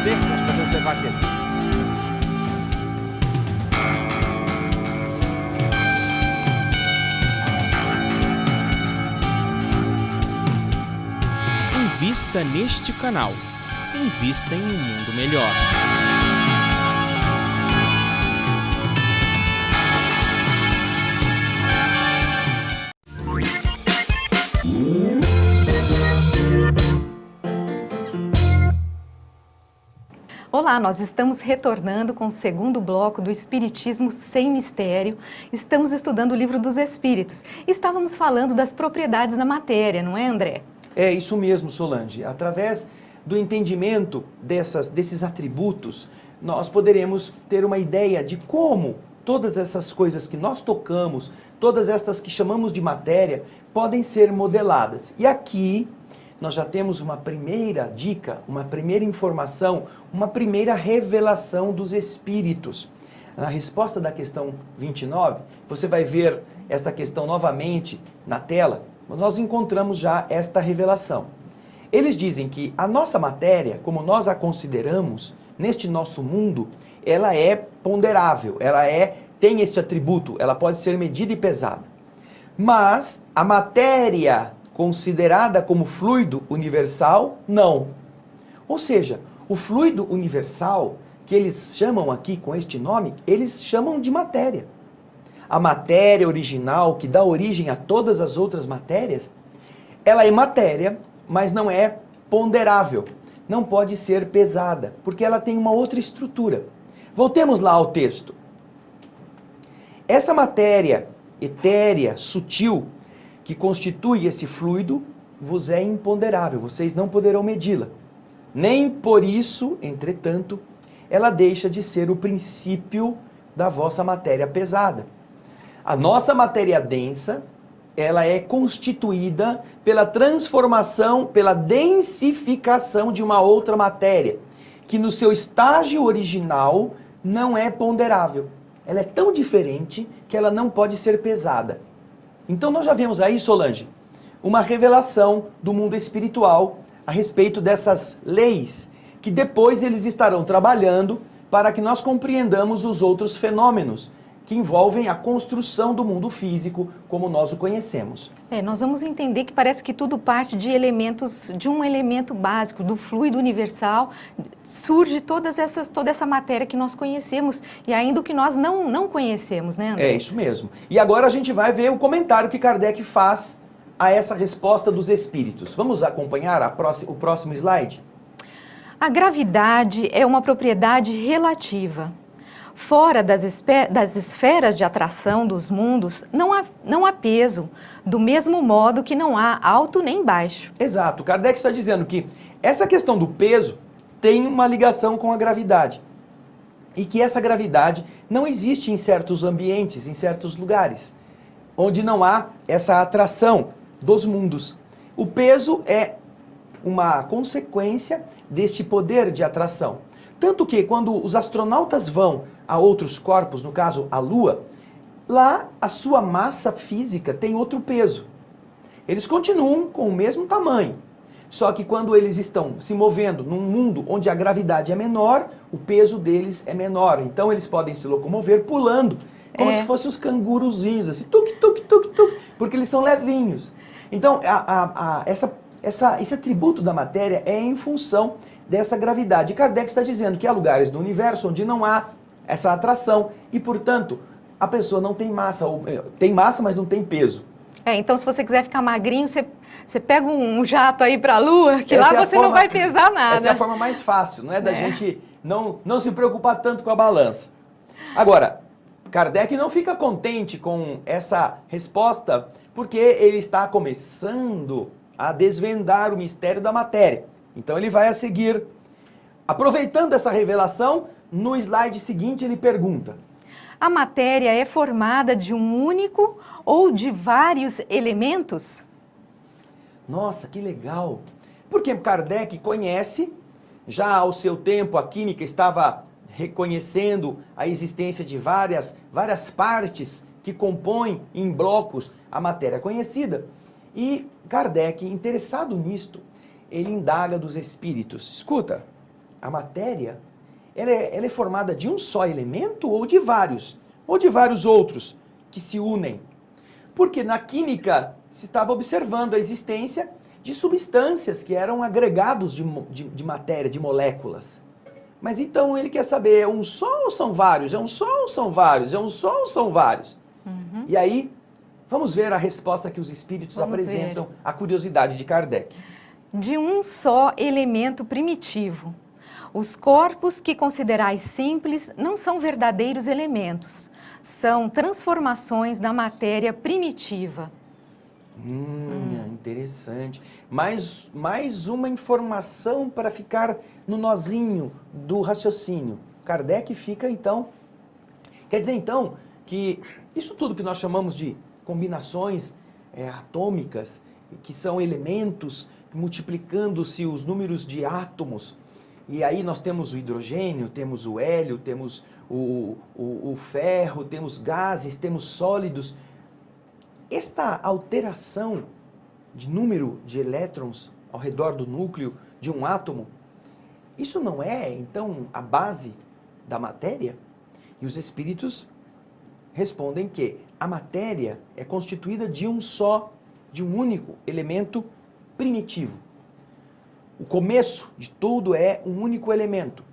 você, nós podemos levar Jesus. Invista neste canal. Invista em um mundo melhor. Olá, nós estamos retornando com o segundo bloco do Espiritismo Sem Mistério. Estamos estudando o Livro dos Espíritos. Estávamos falando das propriedades da matéria, não é, André? É isso mesmo, Solange. Através do entendimento desses atributos, nós poderemos ter uma ideia de como todas essas coisas que nós tocamos, todas estas que chamamos de matéria, podem ser modeladas. E aqui nós já temos uma primeira dica, uma primeira informação, uma primeira revelação dos espíritos. Na resposta da questão 29, você vai ver esta questão novamente na tela. Nós encontramos já esta revelação. Eles dizem que a nossa matéria, como nós a consideramos, neste nosso mundo, ela é ponderável, tem este atributo, ela pode ser medida e pesada. Mas a matéria considerada como fluido universal, não. Ou seja, o fluido universal, que eles chamam aqui com este nome, eles chamam de matéria. A matéria original, que dá origem a todas as outras matérias, ela é matéria, mas não é ponderável. Não pode ser pesada, porque ela tem uma outra estrutura. Voltemos lá ao texto. Essa matéria etérea, sutil, que constitui esse fluido, vos é imponderável, vocês não poderão medi-la. Nem por isso, entretanto, ela deixa de ser o princípio da vossa matéria pesada. A nossa matéria densa, ela é constituída pela transformação, pela densificação de uma outra matéria, que no seu estágio original não é ponderável. Ela é tão diferente que ela não pode ser pesada. Então nós já vemos aí, Solange, uma revelação do mundo espiritual a respeito dessas leis, que depois eles estarão trabalhando para que nós compreendamos os outros fenômenos que envolvem a construção do mundo físico como nós o conhecemos. Nós vamos entender que parece que tudo parte de elementos, de um elemento básico, do fluido universal, surge toda essa matéria que nós conhecemos e ainda o que nós não conhecemos, né, André? É isso mesmo. E agora a gente vai ver o comentário que Kardec faz a essa resposta dos espíritos. Vamos acompanhar o próximo slide? A gravidade é uma propriedade relativa. Fora das esferas de atração dos mundos, não há peso, do mesmo modo que não há alto nem baixo. Exato. Kardec está dizendo que essa questão do peso tem uma ligação com a gravidade. E que essa gravidade não existe em certos ambientes, em certos lugares, onde não há essa atração dos mundos. O peso é uma consequência deste poder de atração. Tanto que quando os astronautas vão a outros corpos, no caso a Lua, lá a sua massa física tem outro peso. Eles continuam com o mesmo tamanho. Só que quando eles estão se movendo num mundo onde a gravidade é menor, o peso deles é menor. Então eles podem se locomover pulando, como se fossem os canguruzinhos, assim, tuk, tuk, tuk, tuk, porque eles são levinhos. Então esse atributo da matéria é em função dessa gravidade. E Kardec está dizendo que há lugares no universo onde não há essa atração e, portanto, a pessoa não tem massa, ou tem massa, mas não tem peso. Então se você quiser ficar magrinho, você pega um jato aí para a Lua, que lá você não vai pesar nada. Essa é a forma mais fácil, não é? Da gente não se preocupar tanto com a balança. Agora, Kardec não fica contente com essa resposta, porque ele está começando a desvendar o mistério da matéria. Então ele vai a seguir, aproveitando essa revelação, no slide seguinte ele pergunta: a matéria é formada de um único ou de vários elementos? Nossa, que legal! Porque Kardec conhece, já ao seu tempo a química estava reconhecendo a existência de várias partes que compõem em blocos a matéria conhecida. E Kardec, interessado nisto, ele indaga dos espíritos. Escuta, a matéria, ela é formada de um só elemento ou de vários outros que se unem. Porque na química se estava observando a existência de substâncias que eram agregados de matéria, de moléculas. Mas então ele quer saber, é um só ou são vários? É um só ou são vários? É um só ou são vários? E aí, vamos ver a resposta que os espíritos apresentam à curiosidade de Kardec. De um só elemento primitivo. Os corpos que considerais simples não são verdadeiros elementos, são transformações da matéria primitiva. Interessante. Mais uma informação para ficar no nozinho do raciocínio. Kardec fica então... Quer dizer então que isso tudo que nós chamamos de combinações atômicas, que são elementos multiplicando-se os números de átomos, e aí nós temos o hidrogênio, temos o hélio, temos o ferro, temos gases, temos sólidos. Esta alteração de número de elétrons ao redor do núcleo de um átomo, isso não é, então, a base da matéria? E os espíritos respondem que a matéria é constituída de um único elemento primitivo. O começo de tudo é um único elemento.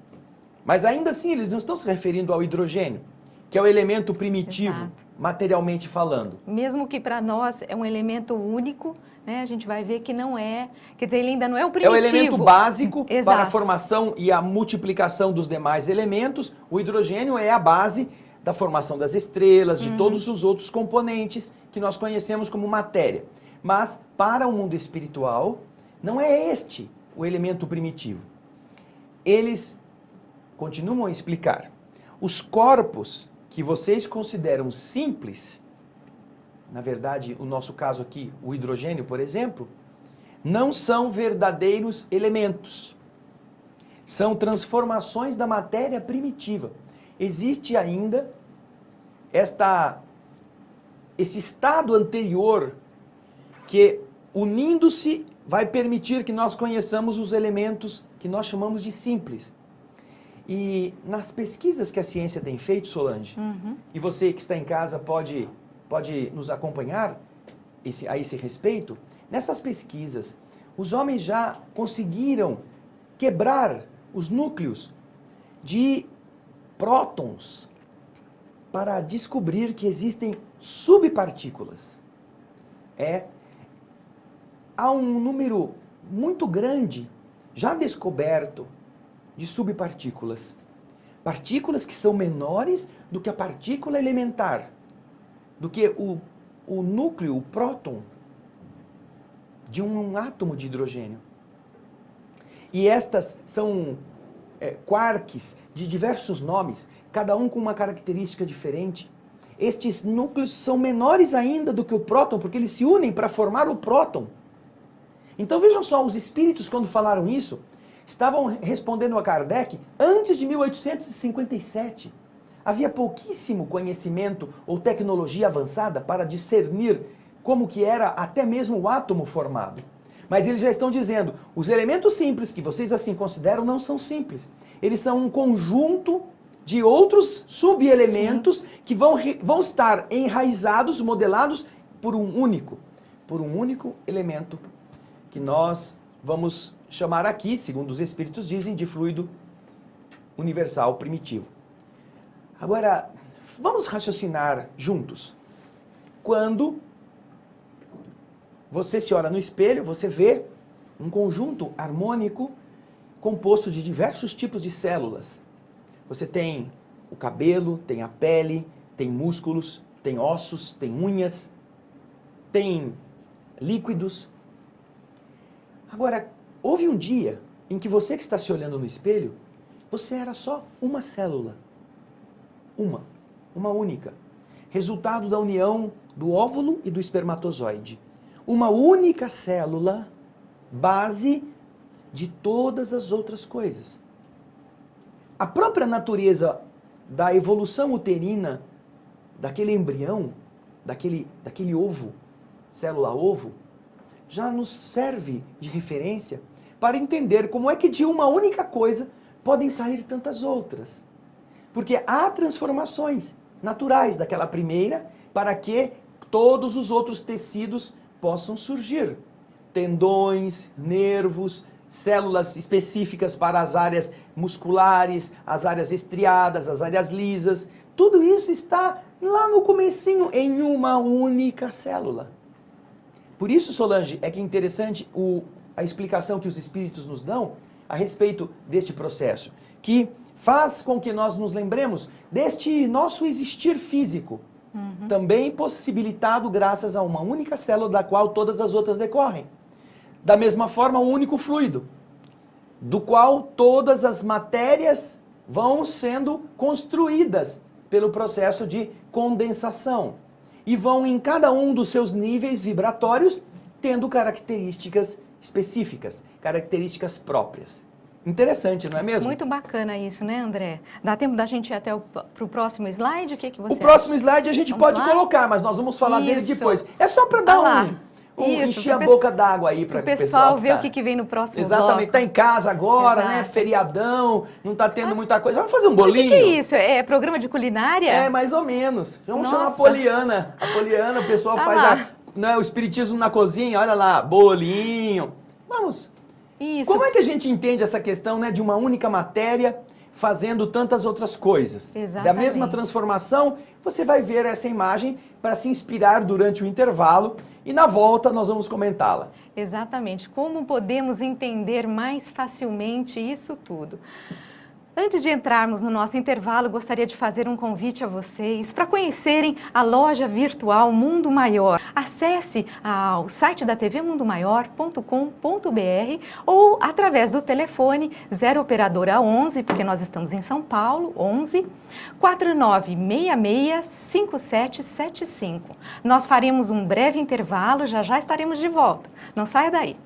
Mas ainda assim eles não estão se referindo ao hidrogênio, que é o elemento primitivo, Exato. materialmente falando. Mesmo que para nós é um elemento único, né, a gente vai ver que não é, quer dizer, ele ainda não é o primitivo. É o elemento básico Exato. para a formação e a multiplicação dos demais elementos. O hidrogênio é a base da formação das estrelas, de todos os outros componentes que nós conhecemos como matéria. Mas, para o mundo espiritual, não é este o elemento primitivo. Eles continuam a explicar. Os corpos que vocês consideram simples, na verdade, o nosso caso aqui, o hidrogênio, por exemplo, não são verdadeiros elementos. São transformações da matéria primitiva. Existe ainda esse estado anterior que, unindo-se, vai permitir que nós conheçamos os elementos que nós chamamos de simples. E nas pesquisas que a ciência tem feito, Solange, e você que está em casa pode nos acompanhar a esse respeito, nessas pesquisas, os homens já conseguiram quebrar os núcleos de prótons para descobrir que existem subpartículas. Há um número muito grande já descoberto de subpartículas. Partículas que são menores do que a partícula elementar, do que o núcleo, o próton, de um átomo de hidrogênio. E estas são quarks de diversos nomes, cada um com uma característica diferente. Estes núcleos são menores ainda do que o próton, porque eles se unem para formar o próton. Então vejam só, os espíritos, quando falaram isso, estavam respondendo a Kardec antes de 1857. Havia pouquíssimo conhecimento ou tecnologia avançada para discernir como que era até mesmo o átomo formado. Mas eles já estão dizendo, os elementos simples que vocês assim consideram não são simples. Eles são um conjunto de outros subelementos que vão estar enraizados, modelados por um único elemento que nós vamos chamar aqui, segundo os espíritos dizem, de fluido universal primitivo. Agora, vamos raciocinar juntos. Quando você se olha no espelho, você vê um conjunto harmônico composto de diversos tipos de células. Você tem o cabelo, tem a pele, tem músculos, tem ossos, tem unhas, tem líquidos. Agora, houve um dia em que você que está se olhando no espelho, você era só uma célula. Uma única. Resultado da união do óvulo e do espermatozoide. Uma única célula, base de todas as outras coisas. A própria natureza da evolução uterina daquele embrião, daquele ovo, célula-ovo, já nos serve de referência para entender como é que de uma única coisa podem sair tantas outras. Porque há transformações naturais daquela primeira para que todos os outros tecidos possam surgir. Tendões, nervos, células específicas para as áreas musculares, as áreas estriadas, as áreas lisas. Tudo isso está lá no comecinho, em uma única célula. Por isso, Solange, é que é interessante a explicação que os espíritos nos dão a respeito deste processo, que faz com que nós nos lembremos deste nosso existir físico, também possibilitado graças a uma única célula da qual todas as outras decorrem. Da mesma forma, um único fluido, do qual todas as matérias vão sendo construídas pelo processo de condensação e vão em cada um dos seus níveis vibratórios tendo características específicas, características próprias. Interessante, não é mesmo? Muito bacana isso, né, André? Dá tempo da gente ir até para o próximo slide? O que você O próximo slide a gente Vamos pode lá? colocar, mas nós vamos falar dele Isso. depois. É só para dar lá. encher a boca d'água aí para o pessoal ver o que vem no próximo Exatamente, bloco. tá em casa agora, né? Exato. Feriadão, não tá tendo muita coisa. Vamos fazer um O bolinho? que é isso? É programa de culinária? É, mais ou menos. Vamos chamar a Nossa. Poliana. A Poliana, o pessoal Ah faz lá. o espiritismo na cozinha, olha lá, bolinho. Vamos. Isso. Como é que a gente entende essa questão, né, de uma única matéria fazendo tantas outras coisas? Exatamente. Da mesma transformação, você vai ver essa imagem para se inspirar durante o intervalo e na volta nós vamos comentá-la. Exatamente. Como podemos entender mais facilmente isso tudo? Antes de entrarmos no nosso intervalo, gostaria de fazer um convite a vocês para conhecerem a loja virtual Mundo Maior. Acesse ao site da tvmundomaior.com.br ou através do telefone 0 operadora 11, porque nós estamos em São Paulo, 11 4966 5775. Nós faremos um breve intervalo, já estaremos de volta. Não saia daí.